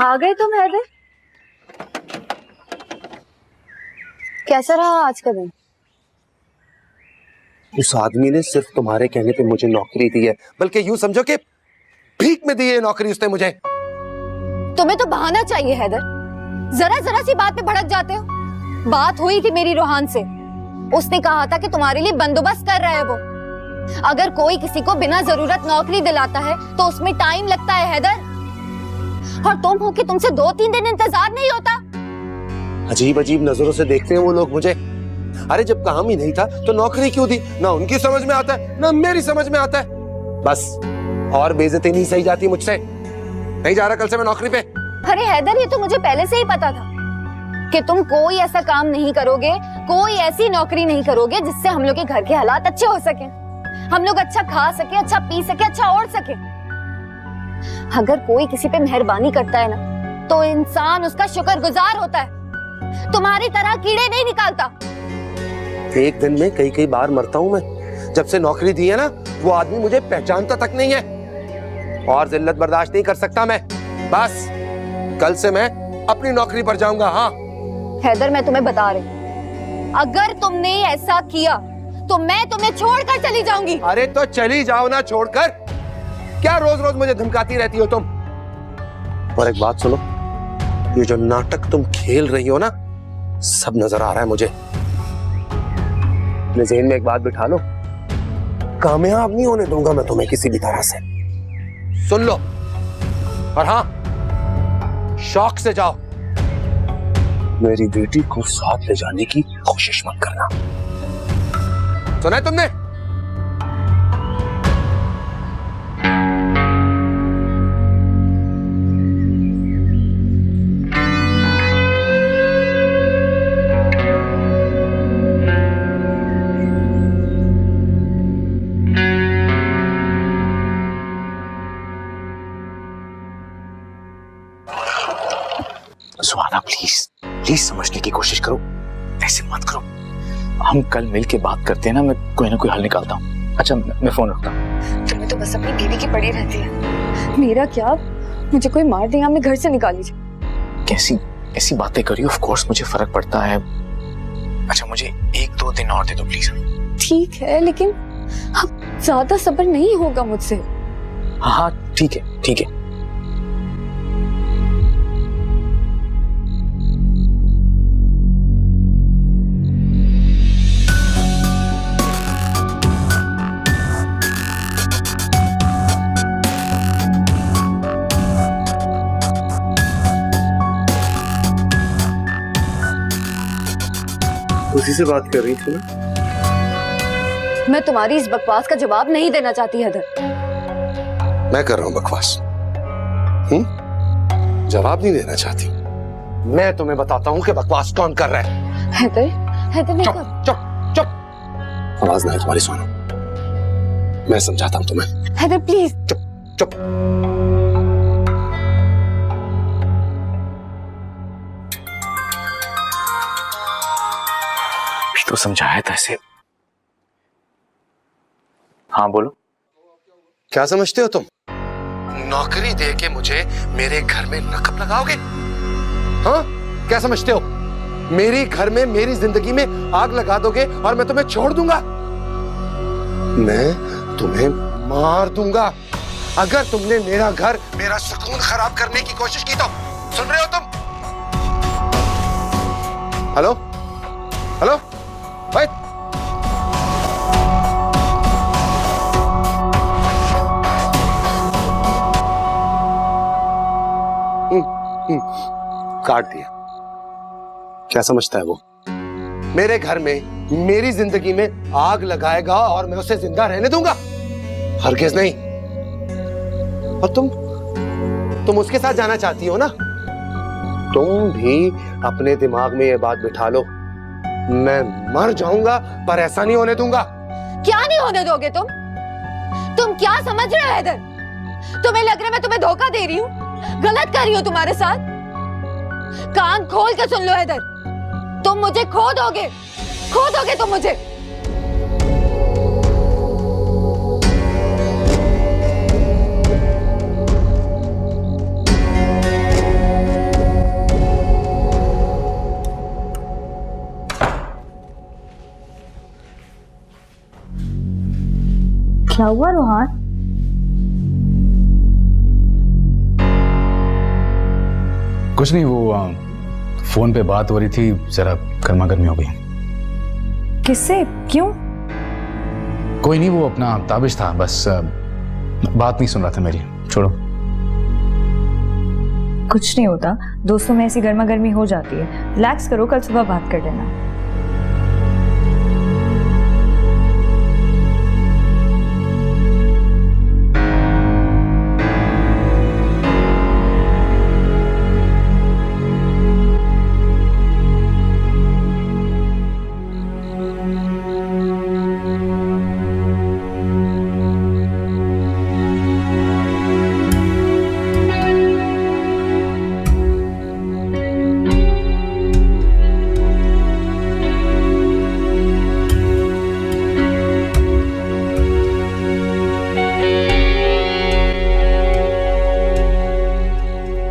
आ गए तुम हैदर? कैसा रहा आज का दिन? उस आदमी ने सिर्फ तुम्हारे कहने पे मुझे नौकरी दी है, बल्कि यूं समझो कि भीख में दी है नौकरी उसने मुझे। तुम्हें तो बहाना चाहिए हैदर, जरा जरा सी बात पे भड़क जाते हो। बात हुई थी मेरी रोहान से, उसने कहा था कि तुम्हारे लिए बंदोबस्त कर रहा है वो। अगर कोई किसी को बिना जरूरत नौकरी दिलाता है तो उसमें टाइम लगता है हैदर, और तुम हो कि तुमसे 2-3 दिन इंतजार नहीं होता। अजीब अजीब नजरों से देखते हैं वो लोग मुझे। अरे जब काम ही नहीं था तो नौकरी क्यों दी? ना उनकी समझ में आता है ना मेरी समझ में आता है। बस और बेइज्जती नहीं सही जाती मुझसे। नहीं जा रहा कल से मैं नौकरी पे। अरे हैदर, ये तो मुझे पहले से ही पता था कि तुम कोई ऐसा काम नहीं करोगे, कोई ऐसी नौकरी नहीं करोगे जिससे हम लोग के घर के हालात अच्छे हो सके, हम लोग अच्छा खा सके, अच्छा पी सके, अच्छा ओढ़ सके। अगर कोई किसी पे मेहरबानी करता है ना तो इंसान उसका शुक्रगुजार होता है, तुम्हारी तरह कीड़े नहीं निकालता। एक दिन में कई कई बार मरता हूं मैं। जब से नौकरी दी है ना वो आदमी मुझे पहचानता तक नहीं है, और जिल्लत बर्दाश्त नहीं कर सकता मैं। बस कल से मैं अपनी नौकरी पर जाऊंगा। हाँ हैदर, मैं तुम्हें बता रही हूँ, अगर तुमने ऐसा किया तो मैं तुम्हें छोड़कर चली जाऊंगी। अरे तो चली जाओ ना छोड़कर, क्या रोज रोज मुझे धमकाती रहती हो तुम? और एक बात सुनो, ये जो नाटक तुम खेल रही हो ना, सब नजर आ रहा है मुझे। अपने ज़हन में एक बात बिठा लो, कामयाब नहीं होने दूंगा मैं तुम्हें किसी भी तरह से। सुन लो, और हाँ, शौक से जाओ, मेरी बेटी को साथ ले जाने की कोशिश मत करना। सुना है तुमने? सुहाना प्लीज प्लीज समझने की कोशिश करो, ऐसे मत करो। हम कल मिल के बात करते हैं ना, मैं कोई ना कोई हल निकालता हूँ। अच्छा मैं फोन रखता हूँ। तुम्हें तो बस अपनी बीवी की पड़ी रहती है। मेरा क्या, मुझे कोई मार देगा, मैं घर से निकाल लीजिए। कैसी ऐसी बातें करी? ऑफ कोर्स मुझे फर्क पड़ता है। अच्छा मुझे 1-2 दिन और दे दो प्लीज। ठीक है, लेकिन अब ज्यादा सब्र नहीं होगा मुझसे। हाँ ठीक है ठीक है। उसी से बात कर रही थी ना? मैं तुम्हारी इस बकवास का जवाब नहीं देना चाहती हैदर। मैं कर रहा हूं बकवास? जवाब नहीं देना चाहती? मैं तुम्हें बताता हूं कि बकवास कौन कर रहा है। हैदर, हैदर नहीं चुप कर। चुप चुप, आवाज ना आए तुम्हारी। सुनो, मैं समझाता हूं तुम्हें। हैदर प्लीज। चुप चुप। तो समझाया था ऐसे। हाँ बोलो। क्या समझते हो तुम? नौकरी दे के मुझे मेरे घर में नकब लगाओगे? हाँ क्या समझते हो? मेरी घर में, मेरी जिंदगी में आग लगा दोगे और मैं तुम्हें छोड़ दूंगा? मैं तुम्हें मार दूंगा अगर तुमने मेरा घर, मेरा सुकून खराब करने की कोशिश की तो। सुन रहे हो तुम? हेलो हेलो भाई, काट दिया। क्या समझता है वो? मेरे घर में, मेरी जिंदगी में आग लगाएगा और मैं उसे जिंदा रहने दूंगा? हरगिज़ नहीं। और तुम उसके साथ जाना चाहती हो ना? तुम भी अपने दिमाग में ये बात बिठा लो, मैं मर जाऊंगा पर ऐसा नहीं होने दूंगा। क्या नहीं होने दोगे तुम? तुम क्या समझ रहे हो हैदर? तुम्हें लग रहा है मैं तुम्हें धोखा दे रही हूँ, गलत कर रही हूँ तुम्हारे साथ? कान खोल के सुन लो हैदर, तुम मुझे खो दोगे तुम मुझे। क्या हुआ रोहान? कुछ नहीं, वो फोन पे बात हो रही थी, जरा गर्मा गर्मी हो गई। किससे? क्यों? कोई नहीं, वो अपना ताबिश था, बस बात नहीं सुन रहा था मेरी। छोड़ो। कुछ नहीं होता, दोस्तों में ऐसी गर्मा गर्मी हो जाती है। रिलैक्स करो, कल सुबह बात कर लेना।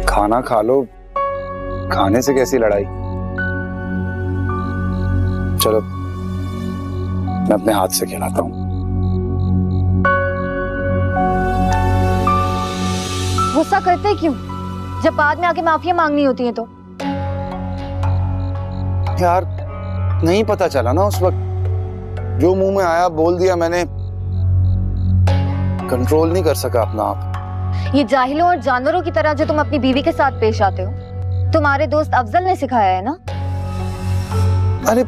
खाना खा लो, खाने से कैसी लड़ाई? चलो मैं अपने हाथ से खिलाता हूँ। गुस्सा करते क्यों जब बाद में आके माफिया मांगनी होती है तो? यार नहीं पता चला ना उस वक्त, जो मुंह में आया बोल दिया मैंने, कंट्रोल नहीं कर सका अपना आप। ये जाहिलों और जानवरों की तरह जो तुम अपनी बीवी के साथ पेश आते हो, तुम्हारे दोस्त अफजल ने सिखाया है ना? अरे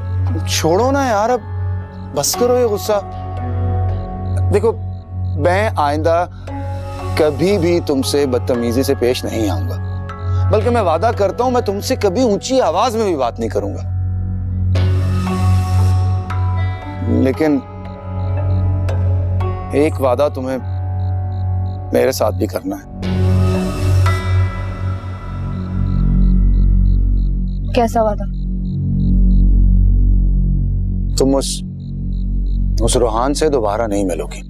छोड़ो ना यार, अब बस करो ये गुस्सा। देखो मैं आइंदा कभी भी तुमसे बदतमीजी से पेश नहीं आऊंगा, बल्कि मैं वादा करता हूं मैं तुमसे कभी ऊंची आवाज में भी बात नहीं करूंगा। लेकिन एक वादा तुम्हें मेरे साथ भी करना है। कैसा वादा? तुम उस रोहान से दोबारा नहीं मिलोगी।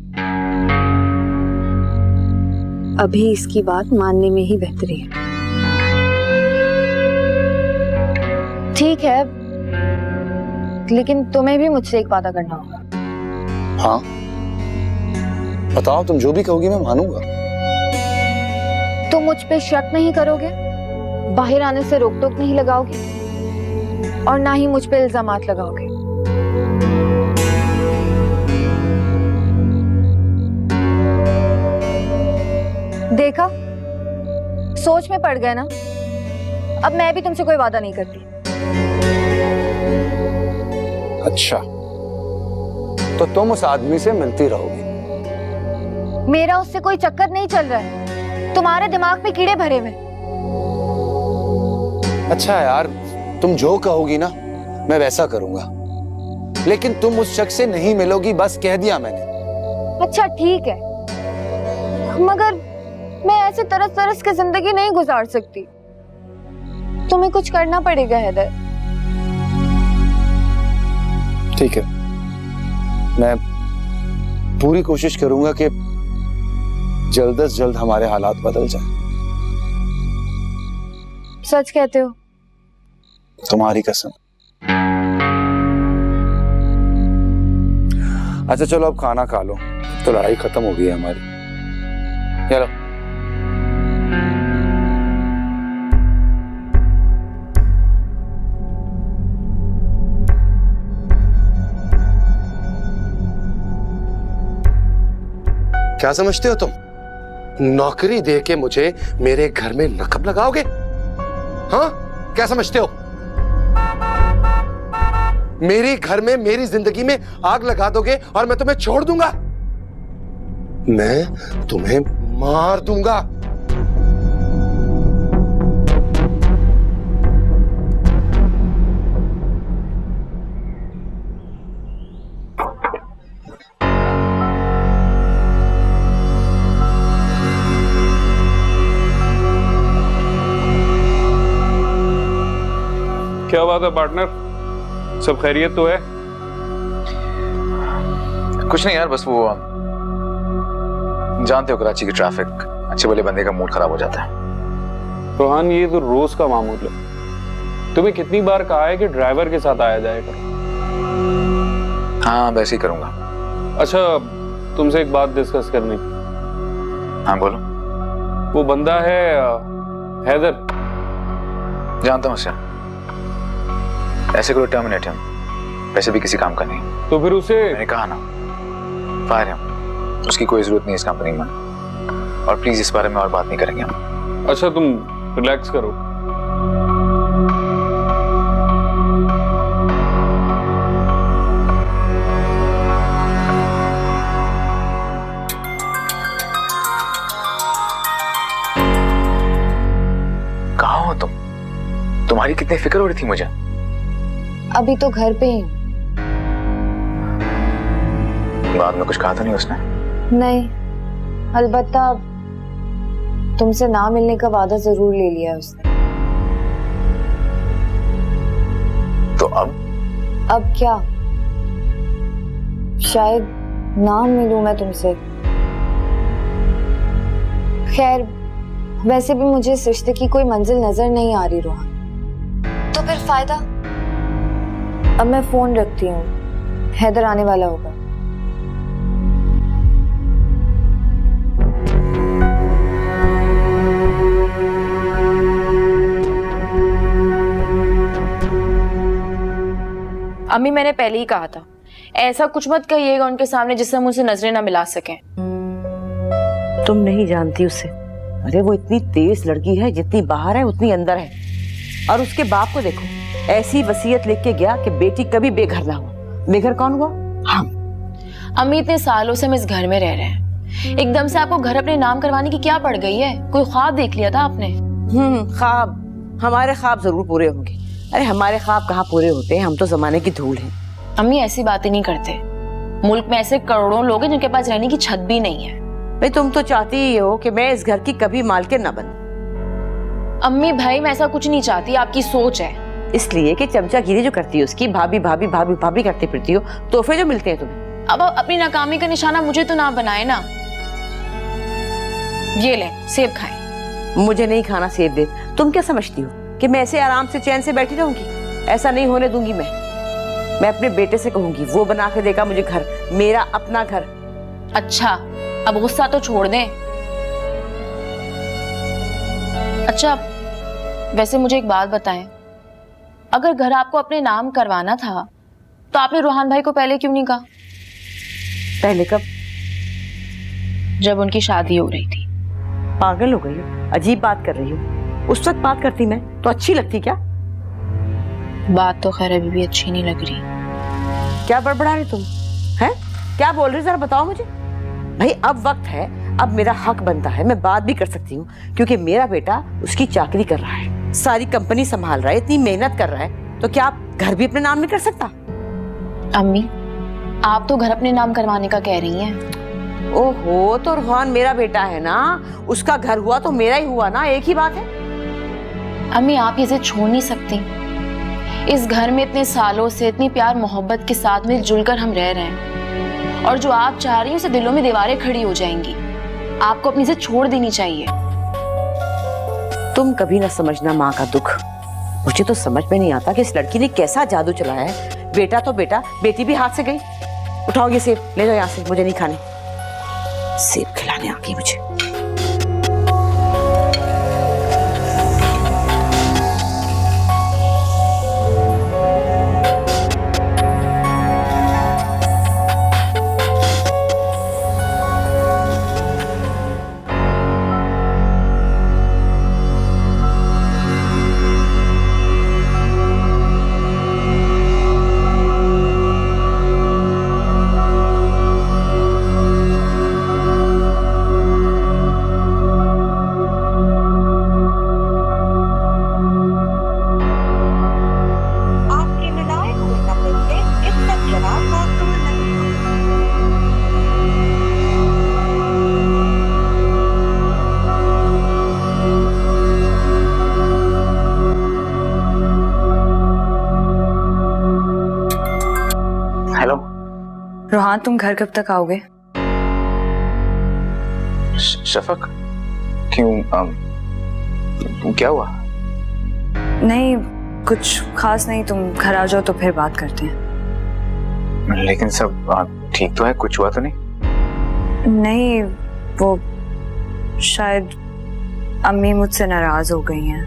अभी इसकी बात मानने में ही बेहतरी है। ठीक है, लेकिन तुम्हें भी मुझसे एक वादा करना होगा। हाँ बताओ, तुम जो भी कहोगी मैं मानूंगा। तुम मुझ पे शक नहीं करोगे, बाहर आने से रोक टोक नहीं लगाओगे, और ना ही मुझ पे इल्जामात लगाओगे। देखा, सोच में पड़ गए ना? अब मैं भी तुमसे कोई वादा नहीं करती। अच्छा, तो तुम उस आदमी से मिलती रहोगी? मेरा उससे कोई चक्कर नहीं चल रहा है, तुम्हारे दिमाग में कीड़े भरे हुए। अच्छा यार, तुम जो कहोगी ना मैं वैसा करूंगा, लेकिन तुम उस शख्स से नहीं मिलोगी, बस कह दिया मैंने। अच्छा ठीक है, मगर मैं ऐसे तरस तरस के जिंदगी नहीं गुजार सकती। तुम्हें कुछ करना पड़ेगा हैदर। ठीक है, मैं पूरी कोशिश करूंगा कि जल्द से जल्द हमारे हालात बदल जाएं। सच कहते हो? तुम्हारी कसम। अच्छा चलो अब खाना खा लो, तो लड़ाई खत्म हो गई है हमारी। चलो। क्या समझते हो तुम? नौकरी दे के मुझे मेरे घर में नकब लगाओगे? हाँ, क्या समझते हो? मेरे घर में मेरी जिंदगी में आग लगा दोगे और मैं तुम्हें छोड़ दूंगा? मैं तुम्हें मार दूंगा। क्या बात है पार्टनर, सब खैरियत तो है? कुछ नहीं यार, बस वो जानते हो कराची की ट्रैफिक, अच्छे भले बंदे का मूड खराब हो जाता है। रोहान ये तो रोज का मामूल है। तुम्हें कितनी बार कहा है कि ड्राइवर के साथ आया जाए करो। हाँ वैसे ही करूंगा। अच्छा तुमसे एक बात डिस्कस करनी। हाँ बोलो। वो बंदा है हैदर। जानता हूँ उसे, ऐसे करो टर्मिनेट हम, वैसे भी किसी काम का नहीं। तो फिर उसे मैंने कहा ना, फायर हम, उसकी कोई जरूरत नहीं इस कंपनी में। और प्लीज इस बारे में और बात नहीं करेंगे हम। अच्छा तुम रिलैक्स करो। कहाँ हो तुम? तुम्हारी कितनी फिक्र हो रही थी मुझे। अभी तो घर पे ही हूँ। बाद में कुछ कहा तो नहीं उसने? नहीं, अलबत्ता तुमसे ना मिलने का वादा जरूर ले लिया उसने। तो अब क्या? शायद ना मिलूं मैं तुमसे। खैर, वैसे भी मुझे इस रिश्ते की कोई मंजिल नजर नहीं आ रही रोहन, तो फिर फायदा। अब मैं फोन रखती हूँ, हैदर आने वाला होगा। अम्मी मैंने पहले ही कहा था, ऐसा कुछ मत कहिएगा उनके सामने जिससे हम उनसे नजरें ना मिला सकें। तुम नहीं जानती उसे। अरे वो इतनी तेज लड़की है, जितनी बाहर है उतनी अंदर है। और उसके बाप को देखो, ऐसी वसीयत लिख के गया कि बेटी कभी बेघर ना हो। बेघर कौन हुआ? हम। अम्मी इतने सालों से हम इस घर में रह रहे हैं, एकदम से आपको घर अपने नाम करवाने की क्या पड़ गई है? कोई ख्वाब देख लिया था आपने? ख्वाब? हमारे ख्वाब जरूर पूरे होंगे। अरे हमारे ख्वाब कहाँ पूरे होते हैं, हम तो जमाने की धूल हैं। अम्मी ऐसी बातें नहीं करते। मुल्क में ऐसे करोड़ों लोग हैं जिनके पास रहने की छत भी नहीं है। भाई तुम तो चाहती ही हो कि मैं इस घर की कभी मालकिन न बनूं। अम्मी भाई मैं ऐसा कुछ नहीं चाहती, आपकी सोच है। इसलिए कि चमचागिरी जो करती है उसकी, भाभी भाभी भाभी भाभी करती फिरती हो, तोहफे जो मिलते हैं तुम्हें। अब अपनी नाकामी का निशाना मुझे तो ना बनाए ना। ये ले सेब खाएं। मुझे नहीं खाना सेब दे। तुम क्या समझती हो कि मैं ऐसे आराम से चैन से बैठी रहूंगी? ऐसा नहीं होने दूंगी मैं अपने बेटे से कहूंगी, वो बना के देगा मुझे घर, मेरा अपना घर। अच्छा अब गुस्सा तो छोड़ दें। अच्छा वैसे मुझे एक बात बताएं, अगर घर आपको अपने नाम करवाना था तो आपने रोहान भाई को पहले क्यों नहीं कहा? पहले कब? जब उनकी शादी हो रही थी। पागल हो गई हो? अजीब बात कर रही हो। उस वक्त बात करती मैं तो अच्छी लगती क्या? बात तो खैर अभी भी अच्छी नहीं लग रही। क्या बड़बड़ा रही तुम? हैं? क्या बोल रही जरा बताओ मुझे। भाई अब वक्त है, अब मेरा हक बनता है, मैं बात भी कर सकती हूँ, क्योंकि मेरा बेटा उसकी चाकरी कर रहा है, सारी कंपनी संभाल रहा है, इतनी मेहनत कर रहा है, तो क्या आप घर भी अपने नाम नहीं कर सकता? अम्मी आप तो घर अपने नाम करवाने का कह रही हैं। ओहो, तो रोहान मेरा बेटा है ना, उसका घर हुआ तो मेरा ही हुआ ना, एक ही बात है। अम्मी आप इसे छोड़ नहीं सकती। इस घर में इतने सालों से इतनी प्यार मोहब्बत के साथ मिलजुल कर हम रह रहे हैं, और जो आप चाह रही हैं उसे दिलों में दीवारें खड़ी हो जाएंगी। आपको अपनी से छोड़ देनी चाहिए। तुम कभी ना समझना माँ का दुख। मुझे तो समझ में नहीं आता कि इस लड़की ने कैसा जादू चलाया है। बेटा तो बेटा, बेटी भी हाथ से गई। उठाओ ये सेब, ले जाओ यहाँ से, मुझे नहीं खाने। सेब खिलाने आ गई मुझे। रोहान तुम घर कब तक आओगे? शफक क्यों? क्या हुआ? नहीं कुछ खास नहीं, तुम घर आ जाओ तो फिर बात करते हैं। लेकिन सब ठीक तो है, कुछ हुआ तो नहीं? नहीं, वो शायद अम्मी मुझसे नाराज हो गई हैं।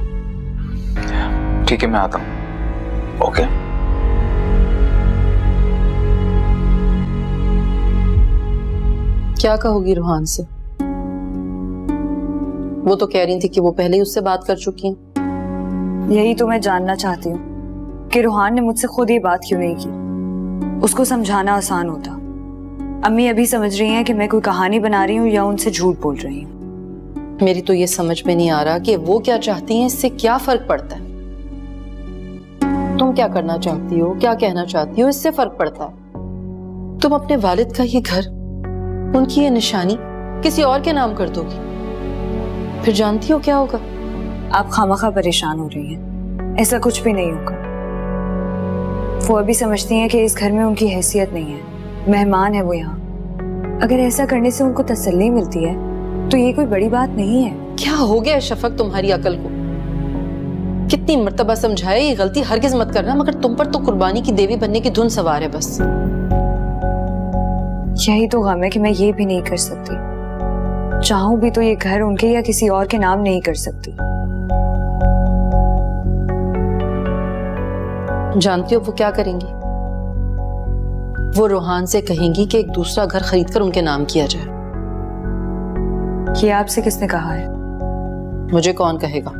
ठीक है, मैं आता हूँ। ओके। क्या कहोगी रूहान से? वो तो कह रही थी कि वो पहले ही उससे बात कर चुकी हैं। यही तो मैं जानना चाहती हूँ कि रूहान ने मुझसे खुद ये बात क्यों नहीं की। उसको समझाना आसान होता। अम्मी अभी समझ रही हैं कि मैं कोई कहानी बना रही हूँ या उनसे झूठ बोल रही हूँ। मेरी तो ये समझ में नहीं आ रहा कि वो क्या चाहती हैं, इससे क्या फर्क पड़ता है। तुम क्या करना चाहती हो, क्या कहना चाहती हो, इससे फर्क पड़ता है। तुम अपने वालिद का ये घर, उनकी ये निशानी किसी और के नाम कर दोगी, फिर जानती हो क्या होगा? आप खामखा परेशान हो रही हैं। ऐसा कुछ भी नहीं होगा। वो अभी समझती हैं कि इस घर में उनकी हैसियत नहीं है, मेहमान है वो यहाँ। अगर ऐसा करने से उनको तसल्ली मिलती है तो ये कोई बड़ी बात नहीं है। क्या हो गया शफक तुम्हारी अकल को? कितनी मर्तबा समझाए ये गलती हरगिज मत करना, मगर तुम पर तो कुर्बानी की देवी बनने की धुन सवार है बस। यही तो गम है कि मैं ये भी नहीं कर सकती। चाहूं भी तो ये घर उनके या किसी और के नाम नहीं कर सकती। जानती हो वो क्या करेंगी? वो रूहान से कहेंगी कि एक दूसरा घर खरीदकर उनके नाम किया जाए। ये आपसे किसने कहा है? मुझे कौन कहेगा,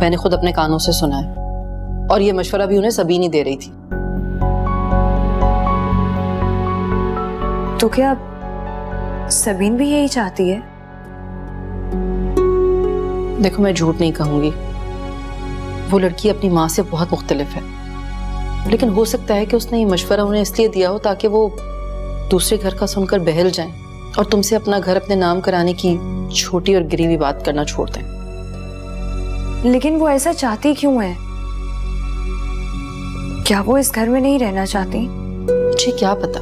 मैंने खुद अपने कानों से सुना है। और ये मशवरा भी उन्हें सबीन ही दे रही थी। तो क्या सबीन भी यही चाहती है? देखो, मैं झूठ नहीं कहूंगी, वो लड़की अपनी माँ से बहुत मुख्तलिफ है, लेकिन हो सकता है कि उसने ये मशवरा उन्हें इसलिए दिया हो ताकि वो दूसरे घर का सुनकर बहल जाएं और तुमसे अपना घर अपने नाम कराने की छोटी और गिरी हुई बात करना छोड़ दें। लेकिन वो ऐसा चाहती क्यों है? क्या वो इस घर में नहीं रहना चाहती? मुझे क्या पता।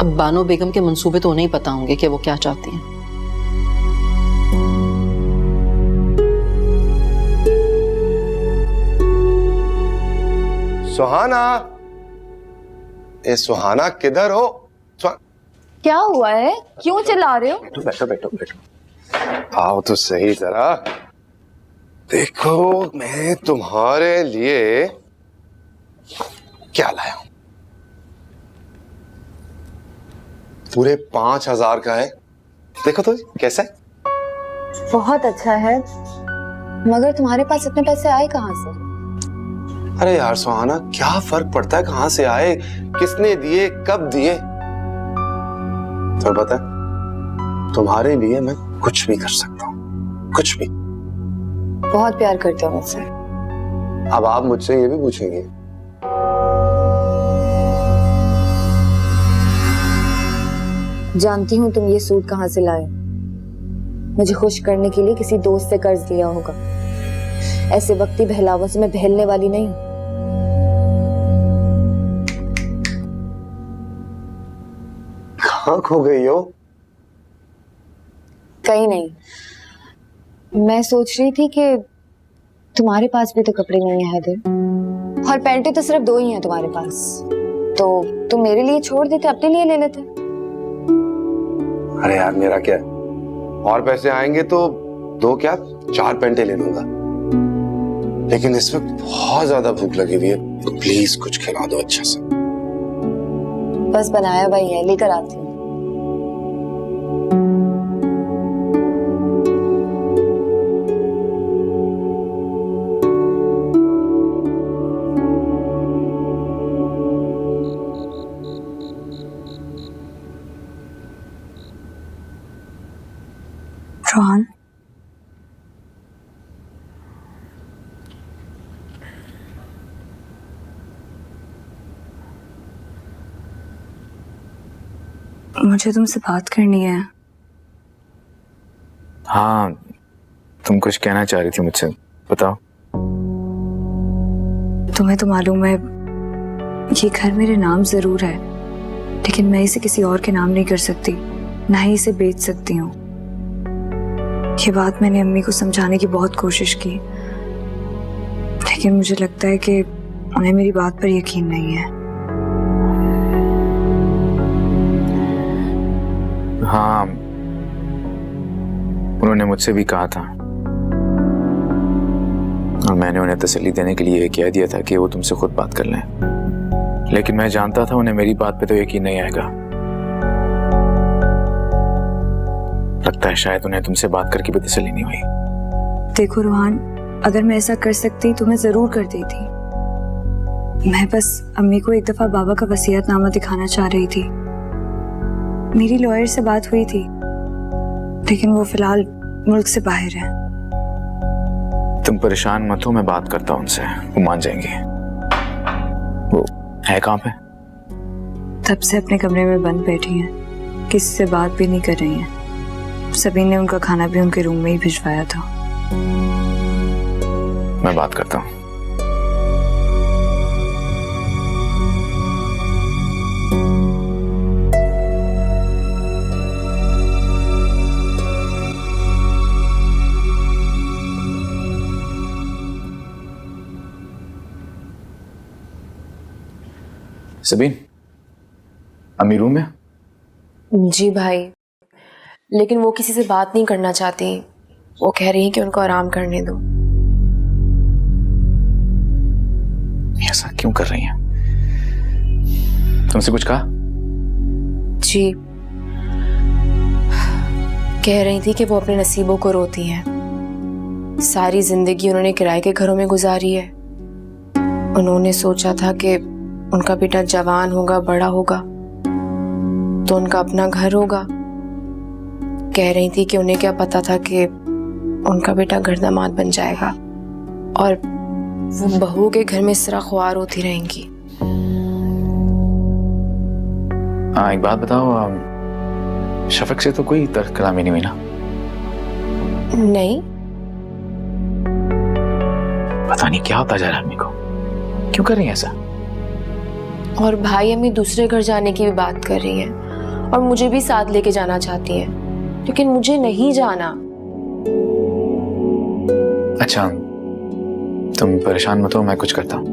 अब बानो बेगम के मंसूबे तो उन्हें ही पता होंगे कि वो क्या चाहती हैं। सुहाना, ए सुहाना किधर हो? क्या हुआ है, क्यों चिल्ला रहे हो? बैठो बैठो बैठो बैठो। आओ तो सही जरा। देखो मैं तुम्हारे लिए क्या लाया हूं। पूरे 5,000 का है। देखो तो कैसा है? बहुत अच्छा है, मगर तुम्हारे पास इतने पैसे आए कहाँ से? अरे यार सुहाना, क्या फर्क पड़ता है कहां से आए, किसने दिए, कब दिए। तो पता है, तुम्हारे लिए मैं कुछ भी कर सकता हूँ, कुछ भी। बहुत प्यार करते हो मुझसे। अब आप मुझसे ये भी पूछेंगे? जानती हूँ तुम ये सूट कहाँ से लाए। मुझे खुश करने के लिए किसी दोस्त से कर्ज लिया होगा। ऐसे वक्ती बहलावों से मैं बहलने वाली नहीं हूँ। कहाँ खो गई हो? कहीं नहीं। मैं सोच रही थी कि तुम्हारे पास भी तो कपड़े नहीं है हैदर, और पैंटें तो सिर्फ 2 ही हैं तुम्हारे पास, तो तुम मेरे लिए छोड़ देते, अपने लिए ले लेते। अरे यार मेरा क्या, और पैसे आएंगे तो 2 क्या 4 पैंटें ले लूंगा। लेकिन इस वक्त बहुत ज्यादा भूख लगी हुई है, तो प्लीज कुछ खिला दो अच्छा सा। बस बनाया भाई है, लेकर आती हूँ। रोहन, मुझे तुमसे बात करनी है। हाँ, तुम कुछ कहना चाह रही थी मुझसे, बताओ। तुम्हें तो मालूम है ये घर मेरे नाम जरूर है, लेकिन मैं इसे किसी और के नाम नहीं कर सकती, ना ही इसे बेच सकती हूँ। ये बात मैंने अम्मी को समझाने की बहुत कोशिश की, लेकिन मुझे लगता है कि उन्हें मेरी बात पर यकीन नहीं है। हाँ, उन्होंने मुझसे भी कहा था और मैंने उन्हें तसल्ली देने के लिए कह दिया था कि वो तुमसे खुद बात कर लें, लेकिन मैं जानता था उन्हें मेरी बात पे तो यकीन नहीं आएगा। लगता है शायद उन्हें तुमसे बात करके भी तसल्ली नहीं हुई। देखो रोहान, अगर मैं ऐसा कर सकती तो मैं जरूर कर देती। मैं बस अम्मी को एक दफा बाबा का वसीयतनामा दिखाना चाह रही थी। मेरी लॉयर से बात हुई थी, लेकिन वो फिलहाल मुल्क से बाहर है। तुम परेशान मत हो, मैं बात करता हूँ उनसे, वो मान जाएंगे। वो है कहाँ पे? तब से अपने कमरे में बंद बैठी हैं, किसी से बात भी नहीं कर रही हैं। सबीन ने उनका खाना भी उनके रूम में ही भिजवाया था। मैं बात करता हूँ। सबीन, अम्मी रूम में? जी भाई, लेकिन वो किसी से बात नहीं करना चाहती। वो कह रही है कि उनको आराम करने दो। ऐसा क्यों कर रही हैं? तुमसे कुछ कहा? जी, कह रही थी कि वो अपने नसीबों को रोती हैं। सारी जिंदगी उन्होंने किराए के घरों में गुजारी है। उन्होंने सोचा था कि उनका बेटा जवान होगा, बड़ा होगा तो उनका अपना घर होगा। कह रही थी कि उन्हें क्या पता था कि उनका बेटा घर दामाद बन जाएगा और वो बहू के घर में इस तरह ख्वार होती रहेंगी। हाँ, एक बात बताओ, शफक से तो कोई तर्क कलामी नहीं हुई ना? नहीं। पता नहीं क्या होता जा रहा है अम्मी को, क्यों कर रही है ऐसा? और भाई अम्मी दूसरे घर जाने की भी बात कर रही हैं और मुझे भी साथ लेके जाना चाहती हैं, लेकिन मुझे नहीं जाना। अच्छा, तुम परेशान मत हो, मैं कुछ करता हूँ,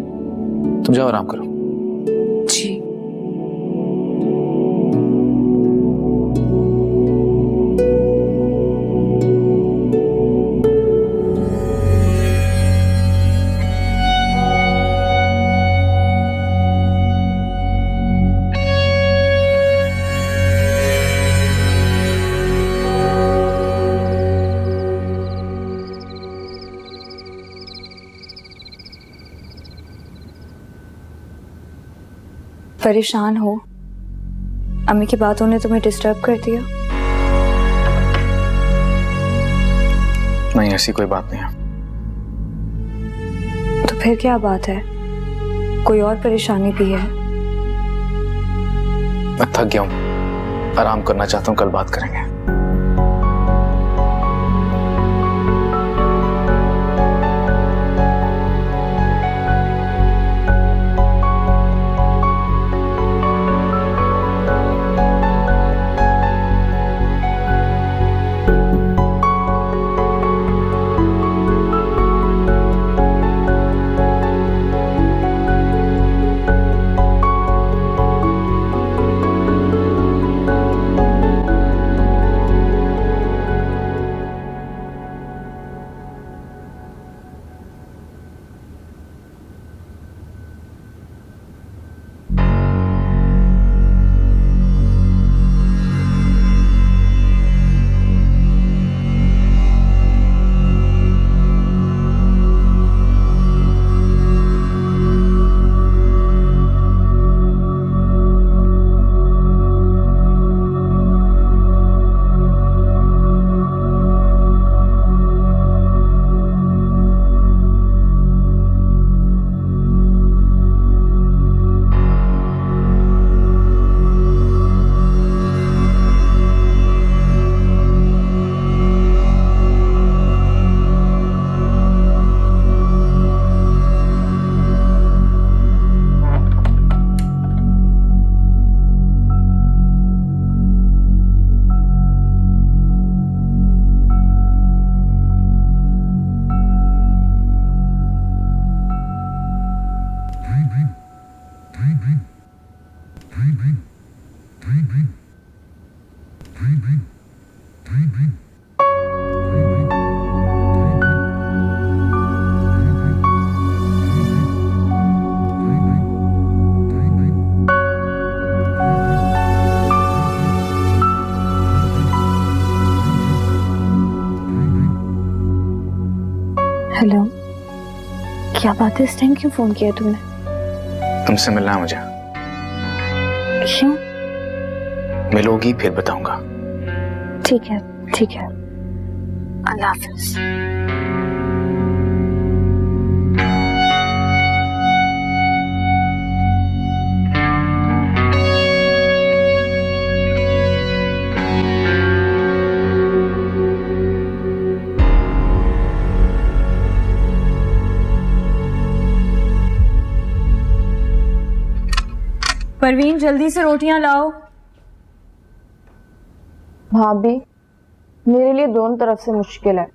तुम जाओ आराम करो। जी। परेशान हो? अम्मी की बातों ने तुम्हें डिस्टर्ब कर दिया? नहीं, ऐसी कोई बात नहीं है। तो फिर क्या बात है? कोई और परेशानी भी है? मैं थक गया हूँ, आराम करना चाहता हूँ, कल बात करेंगे। क्या बात है, इस टाइम क्यों फोन किया तुमने? तुमसे मिलना है मुझे। क्यों? मिलोगी फिर बताऊंगा। ठीक है, ठीक है, अल्लाह हाफिज। परवीन जल्दी से रोटियां लाओ। भाभी, मेरे लिए दोनों तरफ से मुश्किल है।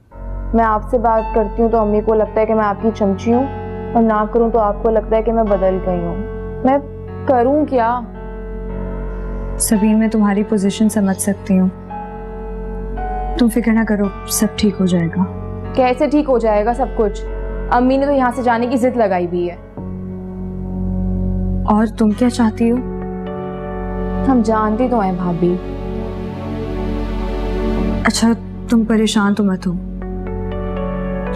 मैं आपसे बात करती हूँ तो अम्मी को लगता है कि मैं आपकी चमची हूँ, और ना करूँ तो आपको लगता है कि मैं बदल गई हूँ। मैं करूँ क्या? सबीन, मैं तुम्हारी पोजीशन समझ सकती हूँ। तुम फिक्र ना करो, सब ठीक हो जाएगा। कैसे ठीक हो जाएगा सब कुछ? अम्मी ने तो यहाँ से जाने की जिद लगाई भी है। और तुम क्या चाहती हो? हम जानती तो हैं भाभी। अच्छा, तुम परेशान तो मत हो,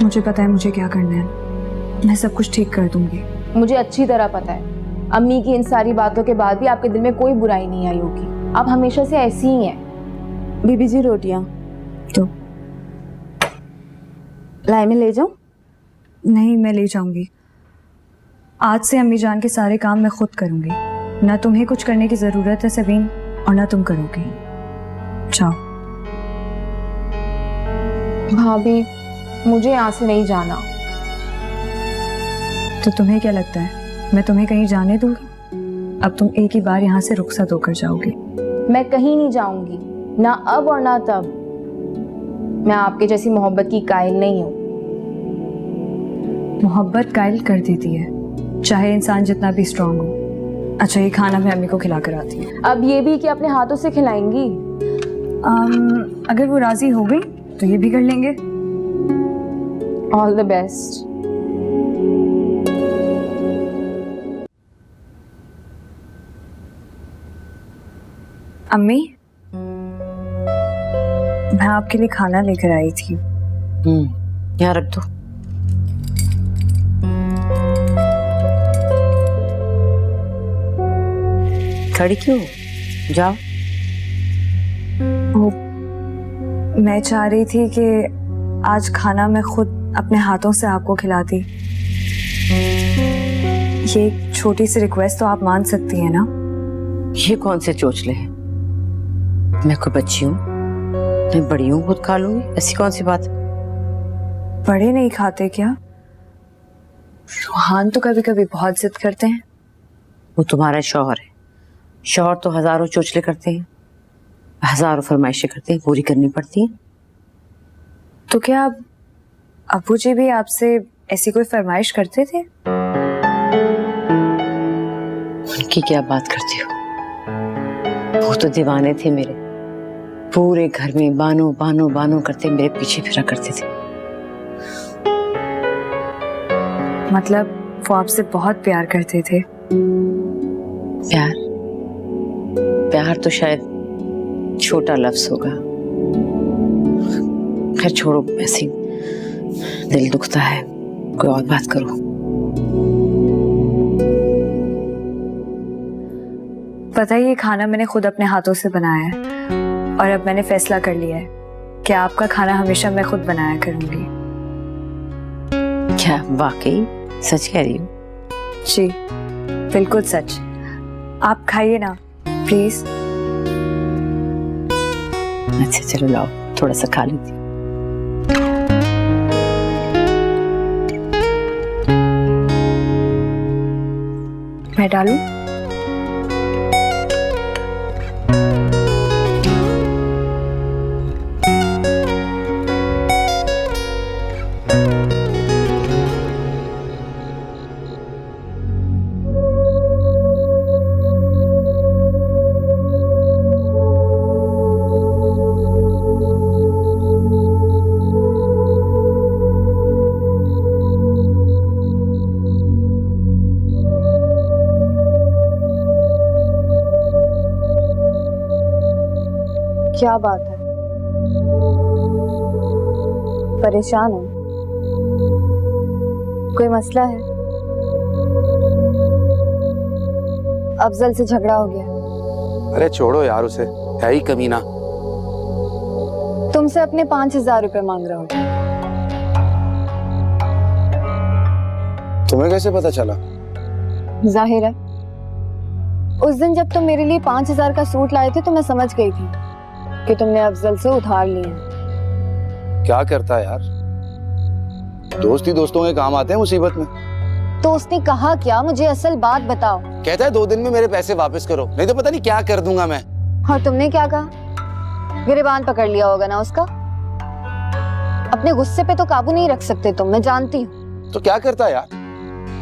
मुझे पता है मुझे क्या करना है। मैं सब कुछ ठीक कर दूंगी। मुझे अच्छी तरह पता है, अम्मी की इन सारी बातों के बाद भी आपके दिल में कोई बुराई नहीं आई होगी। आप हमेशा से ऐसी ही हैं। बीबी जी रोटियां तो लाई में ले जाऊं? नहीं, मैं ले जाऊंगी। आज से अम्मी जान के सारे काम मैं खुद करूंगी। ना तुम्हें कुछ करने की जरूरत है सबीन, और ना तुम करोगी। जाओ। भाभी, मुझे यहाँ से नहीं जाना। तो तुम्हें क्या लगता है मैं तुम्हें कहीं जाने दूंगी? अब तुम एक ही बार यहाँ से रुखसत होकर जाओगे। मैं कहीं नहीं जाऊंगी, ना अब और ना तब। मैं आपके जैसी मोहब्बत की कायल नहीं हूँ। मोहब्बत कायल कर देती है, चाहे इंसान जितना भी स्ट्रांग हो। अच्छा, ये खाना मैं अम्मी को खिला कर आती हूँ। अब ये भी कि अपने हाथों से खिलाएंगी? अगर वो राजी हो गई तो ये भी कर लेंगे। All the best. अम्मी, मैं आपके लिए खाना लेकर आई थी। यहाँ रख दो। खड़ी क्यों? जाओ। वो मैं चाह रही थी कि आज खाना मैं खुद अपने हाथों से आपको खिलाती। ये एक छोटी सी रिक्वेस्ट तो आप मान सकती हैं ना? ये कौन से चोचले हैं? मैं कोई बच्ची हूँ? मैं बड़ी हूँ, खुद खा लूंगी। ऐसी कौन सी बात? बड़े नहीं खाते क्या? रूहान तो कभी कभी बहुत जिद करते हैं। वो तुम्हारा शौहर है। शौहर तो हजारों चोचले करते हैं, हजारों फरमाइशें करते हैं, पूरी करनी पड़ती हैं। तो क्या अब्बू जी भी आपसे ऐसी कोई फरमाइश करते थे? उनकी क्या बात करती हो? वो तो दीवाने थे मेरे। पूरे घर में बानो बानो बानो करते मेरे पीछे फिरा करते थे। मतलब वो आपसे बहुत प्यार करते थे? प्यार? प्यार तो शायद छोटा लफ्ज होगा। खैर छोड़ो, ऐसी दिल दुखता है, कोई और बात करो। पता है, ये खाना मैंने खुद अपने हाथों से बनाया है, और अब मैंने फैसला कर लिया है कि आपका खाना हमेशा मैं खुद बनाया करूंगी। क्या वाकई सच कह रही हो? जी बिल्कुल सच। आप खाइए ना प्लीज। अच्छा चलो लाओ, थोड़ा सा खा लेती हूँ। मैं डालूं? क्या बात है, परेशान हो? कोई मसला है? अफजल से झगड़ा हो गया? अरे छोड़ो यार, उसे है ही कमीना। तुमसे अपने 5,000 रुपए मांग रहा हूँ। तुम्हें कैसे पता चला? जाहिर है, उस दिन जब तुम मेरे लिए 5,000 का सूट लाए थे तो मैं समझ गई थी कि तुमने अफजल से उधार लिए हैं। क्या करता है यार, दोस्ती दोस्तों के काम आते हैं मुसीबत में। तो उसने कहा क्या? मुझे असल बात बताओ। कहता है 2 दिन में मेरे पैसे वापस करो, नहीं तो पता नहीं क्या कर दूंगा मैं। और तुमने क्या कहा? गिरबान पकड़ लिया होगा ना उसका। अपने गुस्से पे तो काबू नहीं रख सकते तुम, मैं जानती हूँ। तो क्या करता है यार,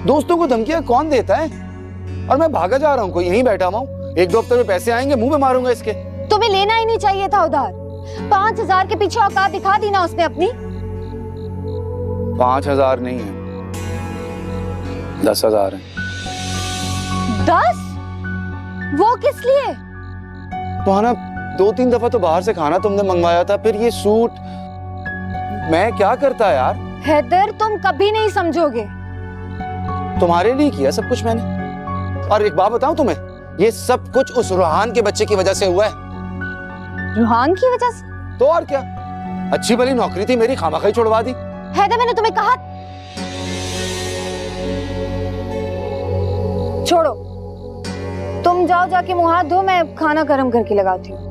दोस्तों को धमकियां कौन देता है? और मैं भागा जा रहा हूँ, कोई यहीं बैठा हुआ हूँ। 1-2 हफ्ते में पैसे आएंगे, मुंह पे मारूंगा इसके। तुम्हें लेना ही नहीं चाहिए था उधार। 5,000 के पीछे औकात दिखा दी ना उसने अपनी। 5,000 नहीं है, 10,000 है। 10? वो किस लिए? सुहाना, 2-3 दफा तो बाहर से खाना तुमने मंगवाया था, फिर ये सूट। मैं क्या करता यार? हैदर, तुम कभी नहीं समझोगे। तुम्हारे लिए किया सब कुछ मैंने। और एक बात बताऊं तुम्हें, ये सब कुछ उस रूहान के बच्चे की वजह से हुआ है। रूहान की वजह से? तो और क्या, अच्छी भली नौकरी थी मेरी, खामखा ही छुड़वा दी। हैदर, मैंने तुम्हें कहा। छोड़ो, तुम जाओ, जाके मुंह हाथ धो, मैं खाना गर्म करके लगाती हूँ।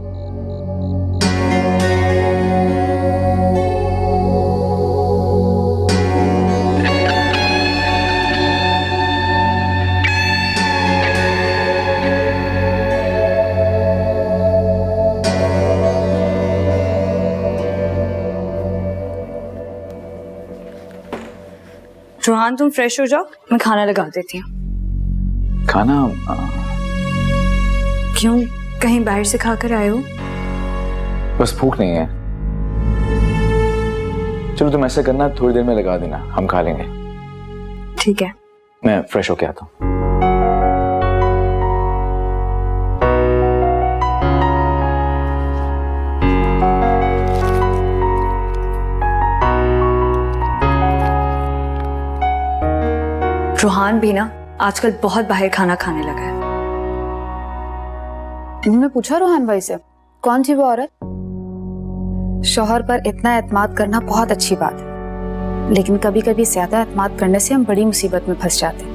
रोहान, तुम फ्रेश हो जाओ, मैं खाना लगा देती हूँ। खाना? क्यों, कहीं बाहर से खाकर आए हो? बस भूख नहीं है। चलो तुम ऐसा करना, थोड़ी देर में लगा देना, हम खा लेंगे। ठीक है। मैं फ्रेश होके आता हूँ। रोहान भी ना आजकल बहुत बाहर खाना खाने लगा है। तुमने पूछा रोहान भाई से कौन थी वो औरत? शौहर पर इतना एतमाद करना बहुत अच्छी बात है, लेकिन कभी कभी ज्यादा एतमाद करने से हम बड़ी मुसीबत में फंस जाते हैं।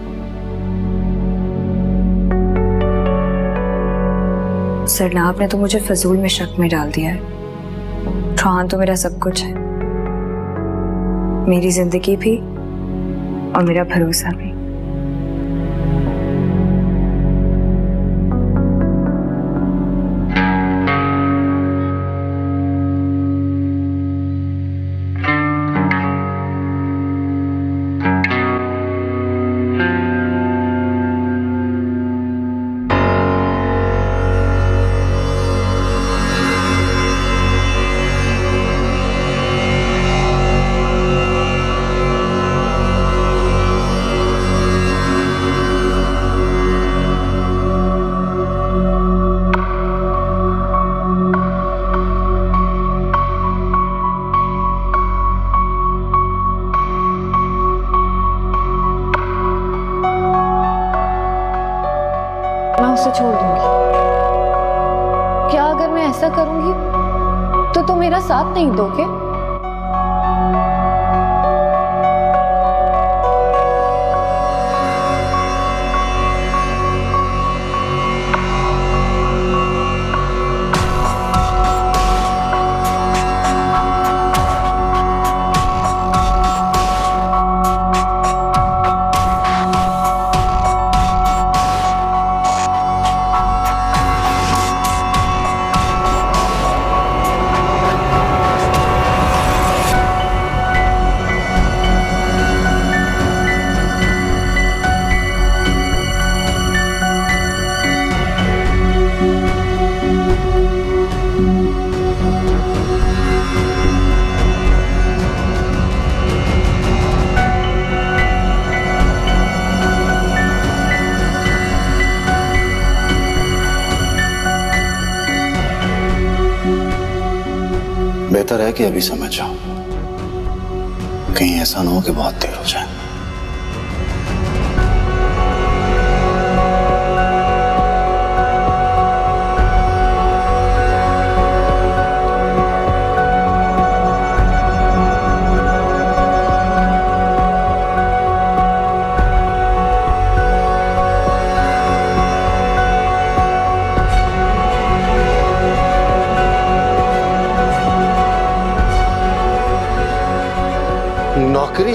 सरनाब ने तो मुझे फजूल में शक में डाल दिया है। रोहान तो मेरा सब कुछ है, मेरी जिंदगी भी और मेरा भरोसा भी। मैं उसे छोड़ दूंगी। क्या अगर मैं ऐसा करूंगी तो तुम मेरा साथ नहीं दोगे? बेहतर है कि अभी समझ जाओ, कहीं ऐसा ना हो कि बहुत देर हो जाए।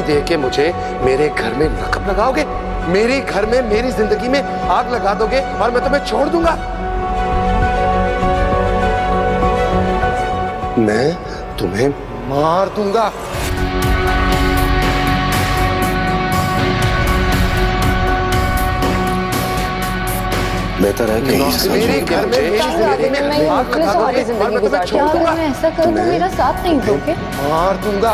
दे के मुझे मेरे घर में नकब लगाओगे, मेरे घर में मेरी जिंदगी में आग लगा दोगे और मैं तुम्हें छोड़ दूंगा? मैं तुम्हें मार दूंगा। बेहतर है कि मेरे घर में मेरी जिंदगी में आग लगा दोगे और मैं तुम्हें छोड़ दूंगा। मैं ऐसा करूँ तो मेरा साथ नहीं दोगे? मार दूंगा।